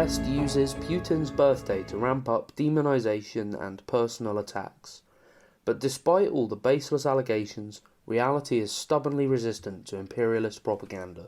West uses Putin's birthday to ramp up demonization and personal attacks. But despite all the baseless allegations, reality is stubbornly resistant to imperialist propaganda.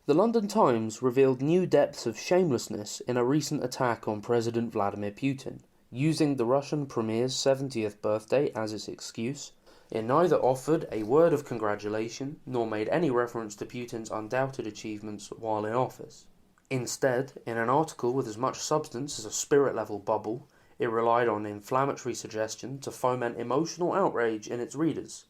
The London Times revealed new depths of shamelessness in a recent attack on President Vladimir Putin, using the Russian premier's 70th birthday as its excuse. It neither offered a word of congratulation nor made any reference to Putin's undoubted achievements while in office. Instead, in an article with as much substance as a spirit-level bubble, it relied on inflammatory suggestion to foment emotional outrage in its readers.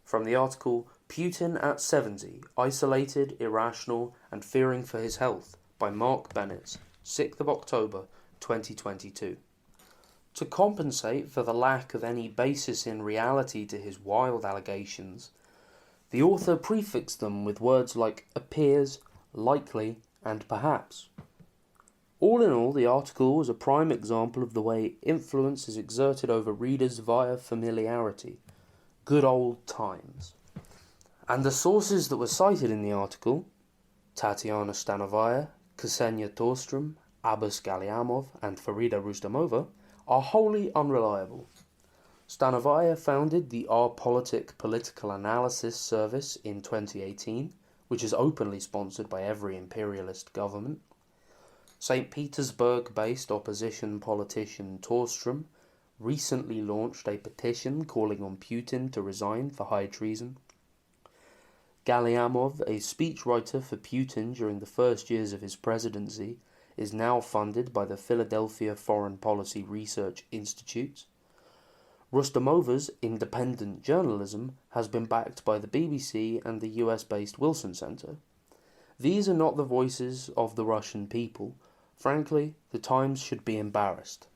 From the article, Putin at 70, Isolated, Irrational, and Fearing for His Health, by Mark Bennett, 6th of October, 2022. To compensate for the lack of any basis in reality to his wild allegations, the author prefixed them with words like appears, likely, and perhaps. All in all, the article was a prime example of the way influence is exerted over readers via familiarity. Good old times. And the sources that were cited in the article, Tatiana Stanovaya, Ksenia Torstrom, Abbas Galiamov, and Farida Rustamova, are wholly unreliable. Stanovaya founded the R-Politic Political Analysis Service in 2018, which is openly sponsored by every imperialist government. St. Petersburg-based opposition politician Torstrom recently launched a petition calling on Putin to resign for high treason. Galiamov, a speechwriter for Putin during the first years of his presidency, is now funded by the Philadelphia Foreign Policy Research Institute. Rustamova's independent journalism has been backed by the BBC and the US-based Wilson Center. These are not the voices of the Russian people. Frankly, the Times should be embarrassed.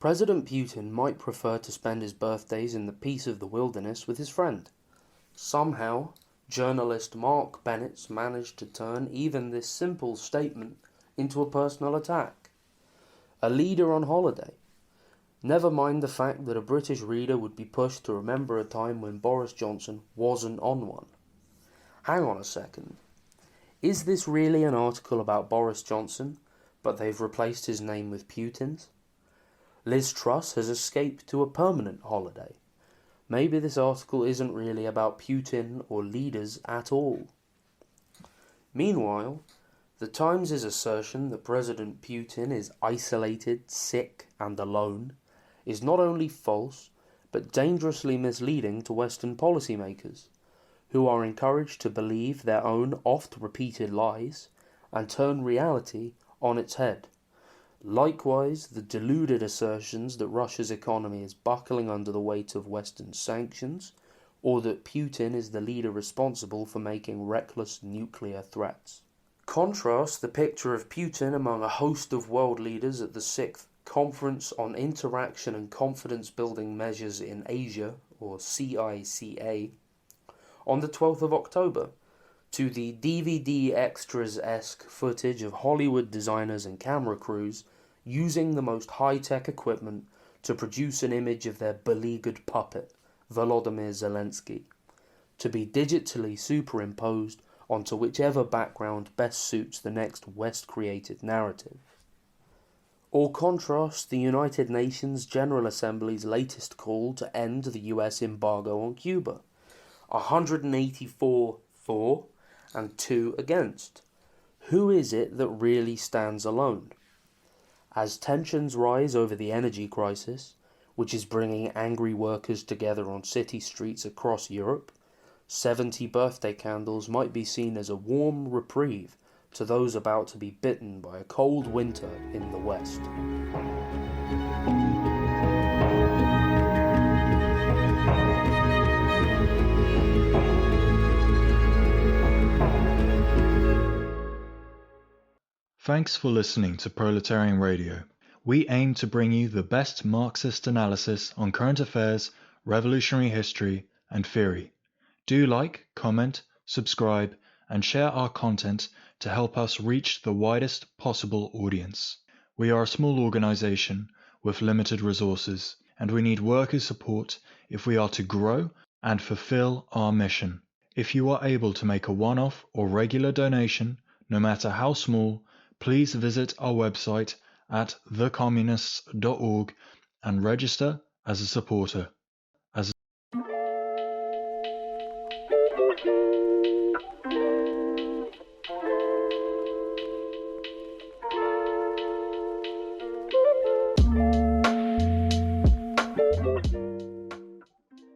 President Putin might prefer to spend his birthdays in the peace of the wilderness with his friend. Somehow, journalist Mark Bennett managed to turn even this simple statement into a personal attack. A leader on holiday. Never mind the fact that a British reader would be pushed to remember a time when Boris Johnson wasn't on one. Hang on a second. Is this really an article about Boris Johnson, but they've replaced his name with Putin's? Liz Truss has escaped to a permanent holiday. Maybe this article isn't really about Putin or leaders at all. Meanwhile, the Times' assertion that President Putin is isolated, sick, and alone is not only false, but dangerously misleading to Western policymakers, who are encouraged to believe their own oft-repeated lies and turn reality on its head. Likewise, the deluded assertions that Russia's economy is buckling under the weight of Western sanctions, or that Putin is the leader responsible for making reckless nuclear threats. Contrast the picture of Putin among a host of world leaders at the 6th Conference on Interaction and Confidence-Building Measures in Asia, or CICA, on the 12th of October, to the DVD extras-esque footage of Hollywood designers and camera crews using the most high-tech equipment to produce an image of their beleaguered puppet, Volodymyr Zelensky, to be digitally superimposed onto whichever background best suits the next West-created narrative. Or contrast the United Nations General Assembly's latest call to end the US embargo on Cuba, 184 for and 2 against. Who is it that really stands alone? As tensions rise over the energy crisis, which is bringing angry workers together on city streets across Europe, 70 birthday candles might be seen as a warm reprieve to those about to be bitten by a cold winter in the West. Thanks for listening to Proletarian Radio. We aim to bring you the best Marxist analysis on current affairs, revolutionary history, and theory. Do like, comment, subscribe, and share our content to help us reach the widest possible audience. We are a small organization with limited resources, and we need worker support if we are to grow and fulfill our mission. If you are able to make a one-off or regular donation, no matter how small, please visit our website at thecommunists.org and register as a supporter.